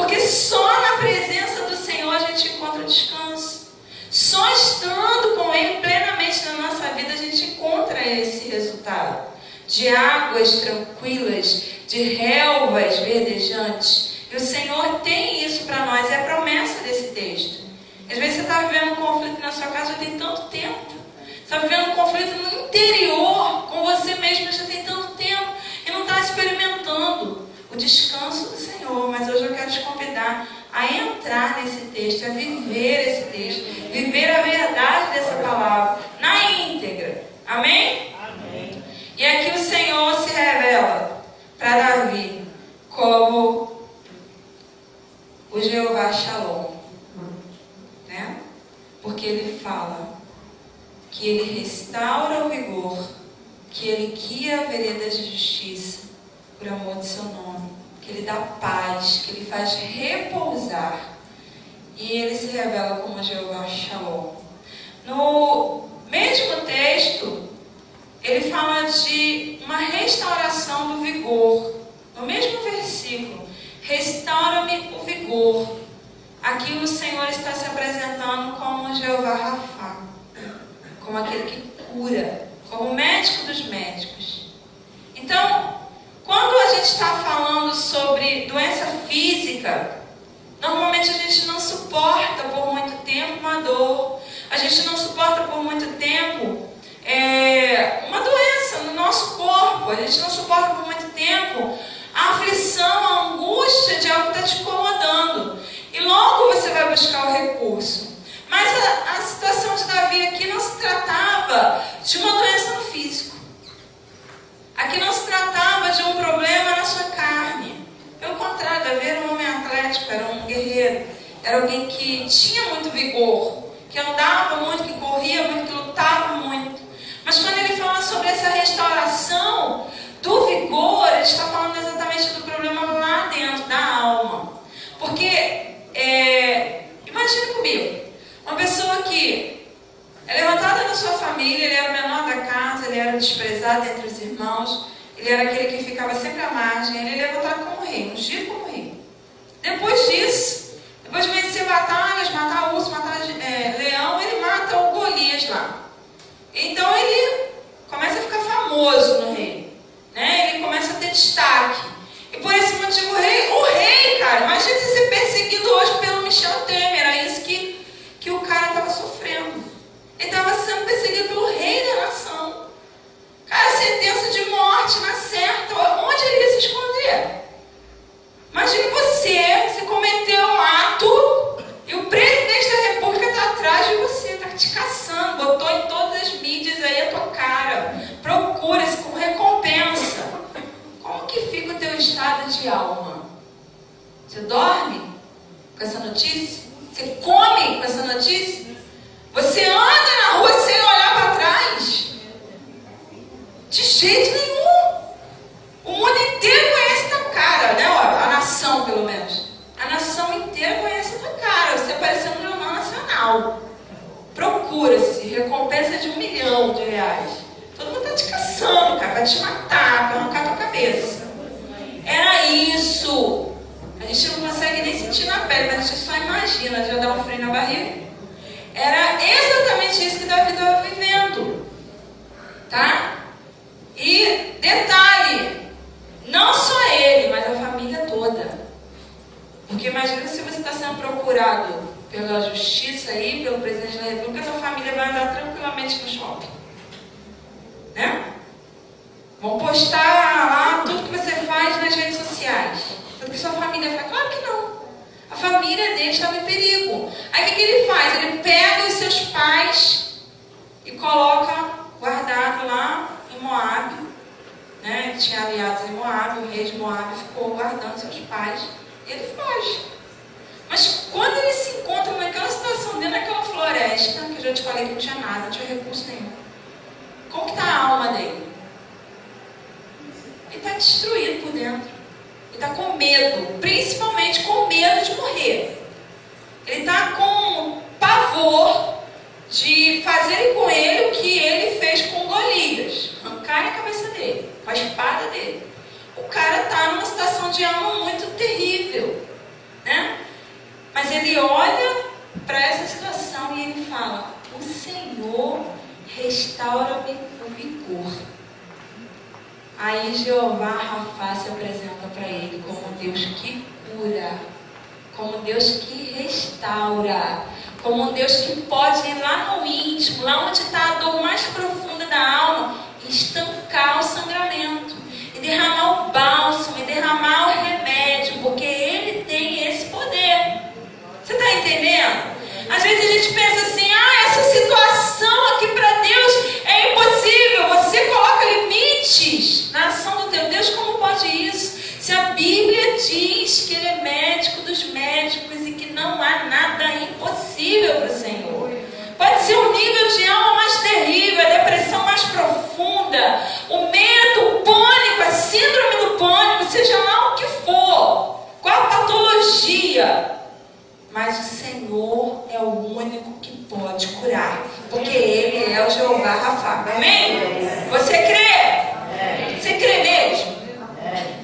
Porque só na presença do Senhor a gente encontra descanso. Só estando com Ele plenamente na nossa vida a gente encontra esse resultado. De águas tranquilas, de relvas verdejantes. E o Senhor tem isso para nós, é a promessa desse texto. Às vezes você está vivendo um conflito na sua casa já tem tanto tempo. Você está vivendo um conflito no interior, com você mesmo já tem tanto tempo. E não está experimentando o descanso do Senhor. Mas hoje eu quero te convidar a entrar nesse texto, a viver esse texto, viver a verdade dessa palavra na íntegra. Amém? Amém. E aqui o Senhor se revela para Davi como o Jeová Shalom, né? Porque ele fala que ele restaura o vigor, que ele guia a vereda de justiça por amor de seu nome, que ele dá paz, que ele faz repousar. E ele se revela como Jeová Shalom. No mesmo texto, ele fala de uma restauração do vigor. No mesmo versículo, restaura-me o vigor. Aqui o Senhor está se apresentando como Jeová Rafá, como aquele que cura, como o médico dos médicos. Então, quando a gente está falando sobre doença física, normalmente a gente não suporta por muito tempo uma dor, a gente não suporta por muito tempo uma doença no nosso corpo, a gente não suporta por muito tempo a aflição, a angústia de algo que está te incomodando. E logo você vai buscar o recurso. Mas a situação de Davi aqui não se tratava de uma doença no físico. Aqui não se tratava de um problema na sua carne. Pelo contrário, Davi era um homem atlético, era um guerreiro. Era alguém que tinha muito vigor, que andava muito, que corria muito, que lutava muito. Mas quando ele fala sobre essa restauração do vigor, ele está falando exatamente do problema lá dentro, da alma. Porque, imagine comigo, uma pessoa que é levantada na sua família, ele era o menor da casa, ele era desprezado entre os irmãos, ele era aquele que ficava sempre à margem, ele é levantado como rei, ungido como rei. Depois disso, depois de vencer batalhas, matar urso, matar leão, ele mata o Golias lá. Então ele começa a ficar famoso no reino, né? Ele começa a ter destaque. E por esse motivo o rei, cara, imagina você ser perseguido hoje pelo Michel Temer, era isso que o cara estava sofrendo. Ele estava sendo perseguido pelo rei da nação. Cara, sentença de morte na certa, onde ele ia se esconder? Imagina você cometeu um ato e o presidente da república está atrás de você, está te caçando, botou em todas as mídias aí a tua cara, procura-se com recompensa. Como que fica o teu estado de alma? Você dorme com essa notícia? Você come com essa notícia? Você anda na rua sem olhar para trás? De jeito nenhum. O mundo inteiro conhece a tua cara, né? A nação, pelo menos. A nação inteira conhece a tua cara. Você apareceu no Jornal Nacional. Procura-se recompensa de R$1 milhão. Todo mundo está te caçando, cara, para te matar, para arrancar tua cabeça. Era isso. A gente não consegue nem sentir na pele, mas a gente só imagina, já dá um frio na barriga. Era exatamente isso que Davi estava vivendo. Tá? E detalhe, não só ele, mas a família toda. Porque imagina se você está sendo procurado pela justiça aí, pelo presidente da república, sua família vai andar tranquilamente no shopping. Né? Vão postar lá tudo que você faz nas redes sociais. Tudo que sua família faz. Claro que não. A família dele estava em perigo. Aí o que ele faz? Ele pega os seus pais e coloca guardado lá em Moabe. Né? Ele tinha aliados em Moabe, o rei de Moabe ficou guardando seus pais. E ele foge. Mas quando ele se encontra naquela situação, dentro daquela floresta, que eu já te falei que não tinha nada, não tinha recurso nenhum. Como que está a alma dele? Ele está destruído por dentro. Ele está com medo, principalmente com medo de morrer. Ele está com pavor de fazerem com ele o que ele fez com Golias. Arrancarem a cabeça dele, com a espada dele. O cara está numa situação de alma muito terrível. Né? ele olha para essa situação e ele fala: o Senhor restaura-me o vigor. Aí Jeová Rafá se apresenta para ele como Deus que cura, como Deus que restaura, como um Deus que pode ir lá no íntimo, lá onde está a dor mais profunda da alma, e estancar o sangramento, e derramar o bálsamo, e derramar o remédio, porque Ele tem esse poder. Você está entendendo? Às vezes a gente pensa assim: essa situação aqui para Deus é impossível. Você coloca limites na ação do teu Deus. Como pode isso? Se a Bíblia diz que Ele é médico dos médicos e que não há nada impossível para o Senhor. Pode ser o nível de alma mais terrível, a depressão mais profunda, o medo, o pânico, a síndrome do pânico, seja lá o que for, qual a patologia. Mas o Senhor é o único que pode curar, porque Ele é o Jeová Rafá. Amém? Você crê? Você crê mesmo?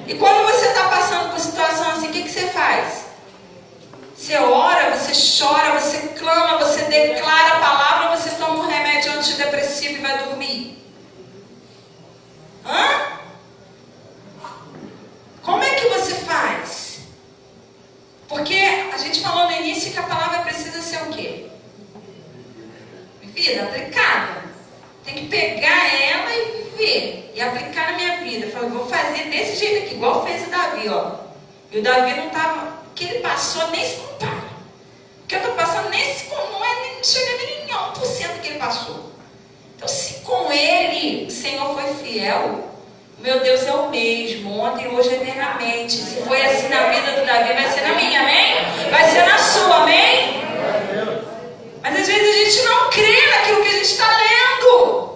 E quando você está passando por situação assim, o que você faz? Você ora, você chora, você clama, você declara a palavra, você toma um remédio antidepressivo e vai dormir. Como é que você faz? Porque a gente falou no início que a palavra precisa ser o quê? Vida, aplicada. Tem que pegar ela e viver. E aplicar na minha vida. Eu falei: vou fazer desse jeito aqui, igual fez o Davi, ó. E o Davi não estava... O que ele passou nem se compara. O que eu estou passando não chega nem em 1% que ele passou. Então, se com ele o Senhor foi fiel, meu Deus é o mesmo, ontem, hoje, eternamente. Se foi assim na vida do Davi, vai ser na minha, amém? Vai ser na sua, amém? Mas às vezes a gente não crê naquilo que a gente está lendo.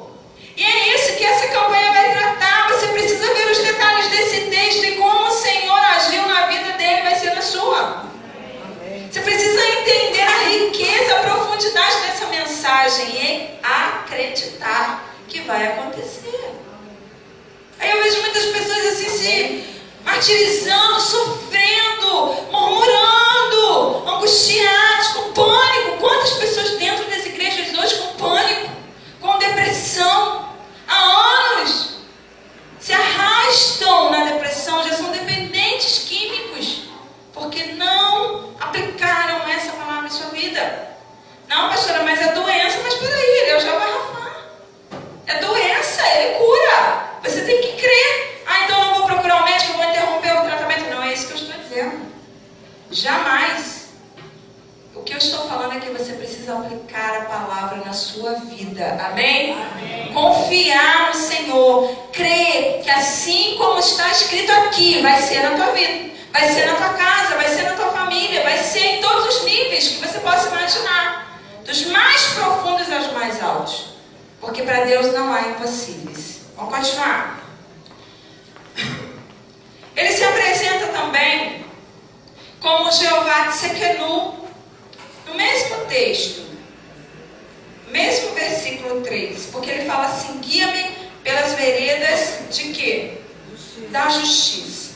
E é isso que essa campanha vai tratar. Você precisa ver os detalhes desse texto e como o Senhor agiu na vida dele, vai ser na sua. Você precisa entender a riqueza, a profundidade dessa mensagem e acreditar que vai acontecer. Aí eu vejo muitas pessoas assim se martirizando, sofrendo, murmurando, angustiados, com pânico. Quantas pessoas dentro das igrejas hoje com pânico, com depressão, há anos se arrastam na depressão, já são dependentes químicos, porque não aplicaram essa palavra em sua vida. Não, pastora, mas é doença. Mas peraí, ele é o Jeová Rafá. É doença, ele cura. Você tem que crer. Então eu não vou procurar um médico, eu vou interromper o tratamento. Não é isso que eu estou dizendo. Jamais. O que eu estou falando é que você precisa aplicar a palavra na sua vida. Amém? Amém. Confiar no Senhor. Crer que assim como está escrito aqui, vai ser na tua vida. Vai ser na tua casa, vai ser na tua família, vai ser em todos os níveis que você possa imaginar. Dos mais profundos aos mais altos. Porque para Deus não há impossíveis. Vamos continuar. Ele se apresenta também como Jeová Tsidkenu. No mesmo texto, mesmo versículo 3. Porque ele fala assim: guia-me pelas veredas de quê? Da justiça.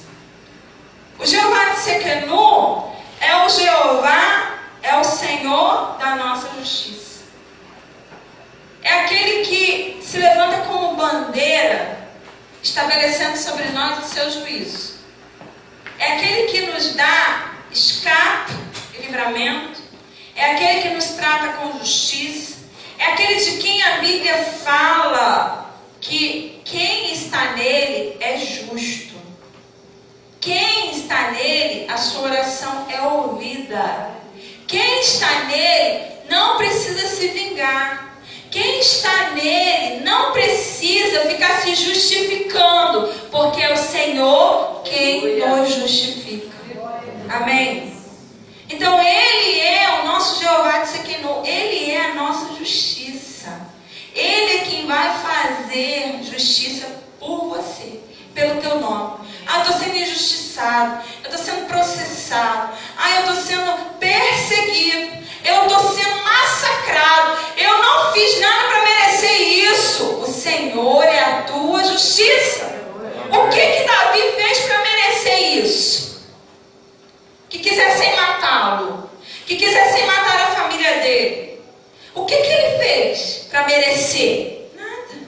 O Jeová Tsidkenu é o Jeová, é o Senhor da nossa justiça. É aquele que se levanta como bandeira, estabelecendo sobre nós o seu juízo. É aquele que nos dá escape e livramento. É aquele que nos trata com justiça. É aquele de quem a Bíblia fala que quem está nele é justo. Quem está nele, a sua oração é ouvida. Quem está nele não precisa se vingar. Quem está nele não precisa ficar se justificando, porque é o Senhor quem nos justifica. Amém? Então Ele é o nosso Jeová Tsidkenu. Ele é a nossa justiça. Ele é quem vai fazer justiça por você, pelo teu nome. Eu estou sendo injustiçado, eu estou sendo processado, eu estou sendo perseguido, eu estou sendo massacrado, eu não fiz nada para merecer isso. O Senhor é a tua justiça. O que Davi fez para merecer isso? Que quisessem matá-lo, que quisessem matar a família dele. O que ele fez para merecer? Nada.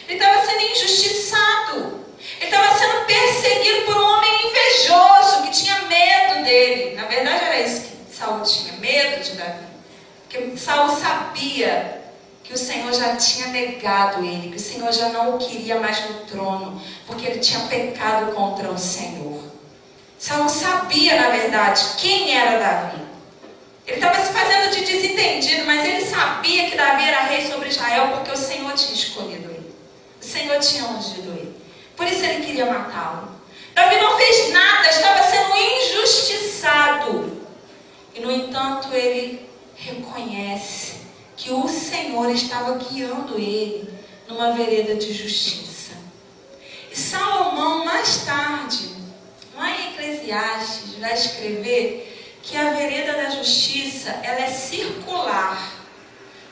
Ele estava sendo injustiçado. Ele estava sendo perseguido por um homem invejoso que tinha medo dele. Na verdade era isso que Saul tinha, medo de Davi. Porque Saul sabia que o Senhor já tinha negado ele, que o Senhor já não o queria mais no trono, porque ele tinha pecado contra o Senhor. Saul sabia, na verdade, quem era Davi. Ele estava se fazendo de desentendido, mas ele sabia que Davi era rei sobre Israel, porque o Senhor tinha escolhido ele. O Senhor tinha ungido ele. Por isso ele queria matá-lo. Davi não fez nada, estava sendo injustiçado. E, no entanto, ele reconhece que o Senhor estava guiando ele numa vereda de justiça. E Salomão, mais tarde, lá em Eclesiastes, vai escrever que a vereda da justiça, ela é circular.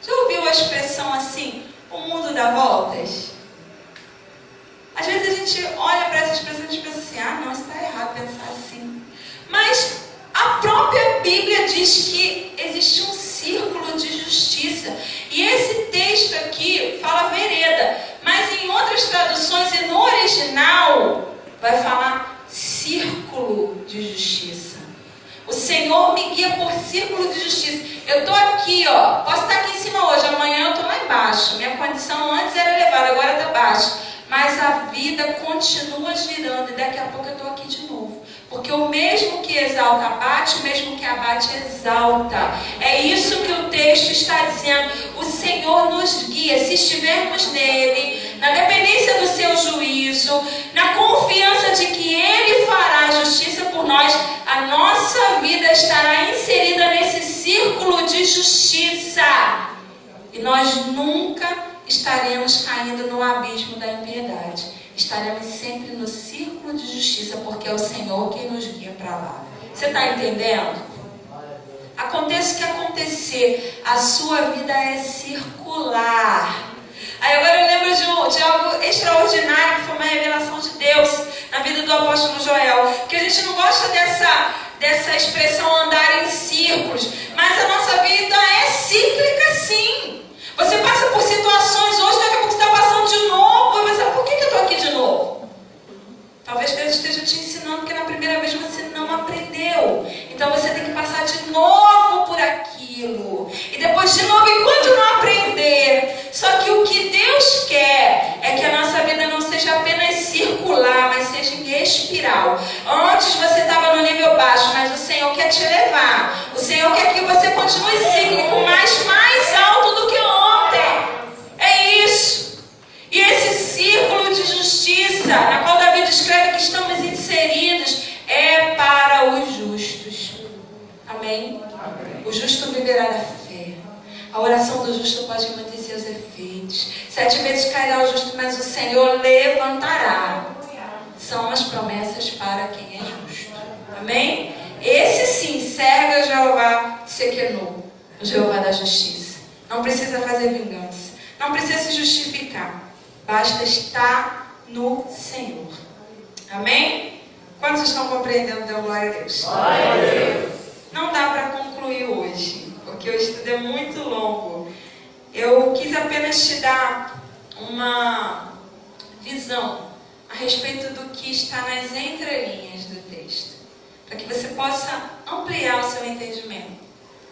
Já ouviu a expressão assim, o mundo dá voltas? Às vezes a gente olha para essa expressão e a gente pensa assim, não, isso está errado pensar assim. Mas a própria Bíblia diz que existe um círculo de justiça. E esse texto aqui fala vereda, mas em outras traduções e no original vai falar círculo de justiça. O Senhor me guia por círculo de justiça. Eu estou aqui, posso estar aqui em cima hoje, amanhã eu estou lá embaixo. Minha condição antes era elevada, agora está baixa. Mas a vida continua girando e daqui a pouco eu estou aqui de novo. Porque o mesmo que exalta abate, o mesmo que abate exalta. É isso que o texto está dizendo. O Senhor nos guia, se estivermos nele, na dependência do seu juízo, na confiança de que ele fará justiça por nós, a nossa vida estará inserida nesse círculo de justiça. E nós nunca estaremos caindo no abismo da impiedade. Estaremos sempre no círculo de justiça, porque é o Senhor quem nos guia para lá. Você está entendendo? Aconteça o que acontecer, a sua vida é circular. Aí agora eu lembro de algo extraordinário, que foi uma revelação de Deus na vida do apóstolo Joel. Porque a gente não gosta dessa expressão andar em círculos, mas a nossa vida é cíclica sim. Você passa por situações hoje, daqui a pouco você está passando de novo, e você sabe por que eu estou aqui de novo? Talvez Deus esteja te ensinando, porque na primeira vez você não aprendeu. Então você tem que passar de novo por aquilo. E depois de novo, enquanto não aprender. Só que o que Deus quer é que a nossa vida não seja apenas circular, mas seja em espiral. Antes você estava no nível baixo, mas o Senhor quer te levar. O Senhor quer que você continue cíclico, mais alto do que ontem. É isso. E esse círculo de justiça, na qual Davi descreve que estamos inseridos, é para os justos. Amém? O justo viverá da fé. A oração do justo pode manter seus efeitos. 7 vezes cairá o justo, mas o Senhor levantará. São as promessas para quem é justo. Amém? Esse sim, serve a Jeová Sequenu, o Jeová da justiça. Não precisa fazer vingança. Não precisa se justificar. Basta estar no Senhor. Amém? Quantos estão compreendendo? Deu glória a Deus. Glória a Deus. Não dá para concluir hoje, porque o estudo é muito longo. Eu quis apenas te dar uma visão a respeito do que está nas entrelinhas do texto, para que você possa ampliar o seu entendimento.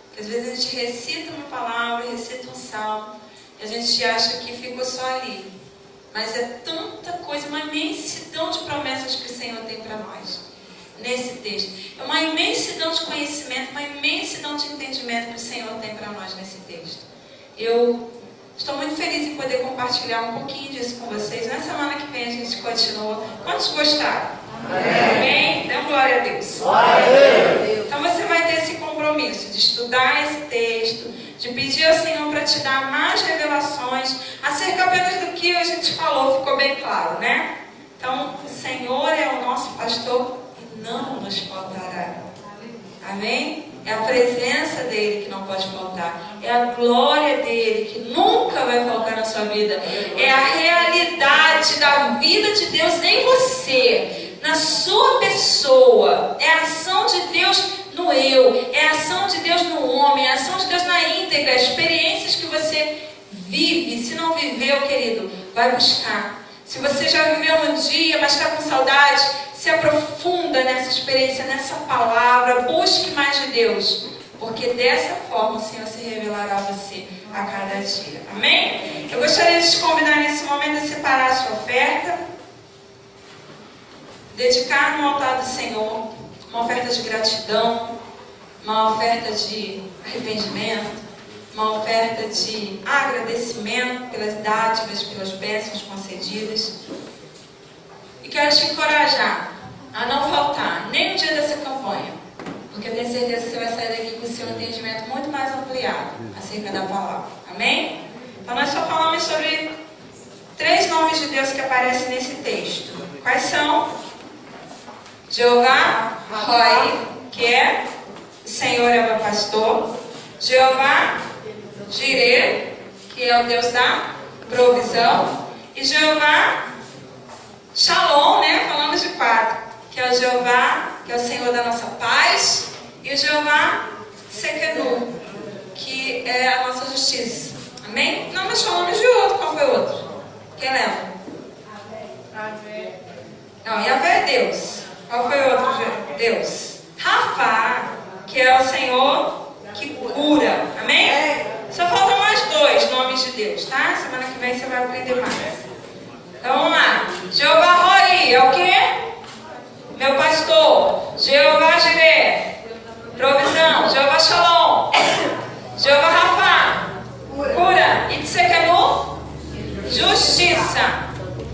Porque às vezes a gente recita uma palavra, recita um salmo, e a gente acha que ficou só ali. Mas é tanta coisa, uma imensidão de promessas que o Senhor tem para nós nesse texto. É uma imensidão de conhecimento, uma imensidão de entendimento que o Senhor tem para nós nesse texto. Eu estou muito feliz em poder compartilhar um pouquinho disso com vocês. Na semana que vem a gente continua. Quantos gostaram? Amém? Dê glória a Deus. Glória a Deus. Então você vai ter esse compromisso de estudar esse texto, de pedir ao Senhor para te dar mais revelações acerca apenas do que a gente falou. Ficou bem claro, né? Então o Senhor é o nosso pastor e não nos faltará. Amém? É a presença dele que não pode faltar. É a glória dele que nunca vai faltar na sua vida. É a realidade da vida de Deus em você, na sua pessoa. É a ação de Deus no eu. É a ação de Deus no homem, a ação de Deus na íntegra, experiências que você vive. Se não viveu, querido, vai buscar. Se você já viveu um dia, mas está com saudade, se aprofunda nessa experiência, nessa palavra, busque mais de Deus, porque dessa forma o Senhor se revelará a você a cada dia. Amém? Eu gostaria de te convidar nesse momento a separar a sua oferta, dedicar no altar do Senhor uma oferta de gratidão, uma oferta de arrependimento, uma oferta de agradecimento pelas dádivas, pelas bênçãos concedidas. E quero te encorajar a não faltar nem no dia dessa campanha, porque eu tenho certeza que você vai sair daqui com o seu entendimento muito mais ampliado acerca da palavra. Amém? Então nós só falamos sobre 3 nomes de Deus que aparecem nesse texto. Quais são? Jeová Roi, que é o Senhor é o meu pastor. Jeová Jireh, que é o Deus da provisão. E Jeová Shalom, né? Falamos de 4, que é o Jeová, que é o Senhor da nossa paz. E o Jeová Sekenu, que é a nossa justiça. Amém? Não, mas falamos de outro. Qual foi o outro? Quem lembra? Não, Yahvé é Deus. Qual foi o outro Deus? Rafa, que é o Senhor que cura. Amém? Só faltam mais 2 nomes de Deus, tá? Semana que vem você vai aprender mais. Então vamos lá. Jeová Roi é o quê? Meu pastor. Jeová Jireh, provisão. Jeová Shalom, Jeová Rafa, cura. E Tsekenu, justiça.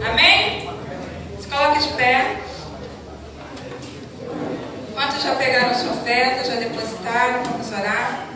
Amém? Se coloque de pé. Quantos já pegaram sua oferta, já depositaram? Vamos orar.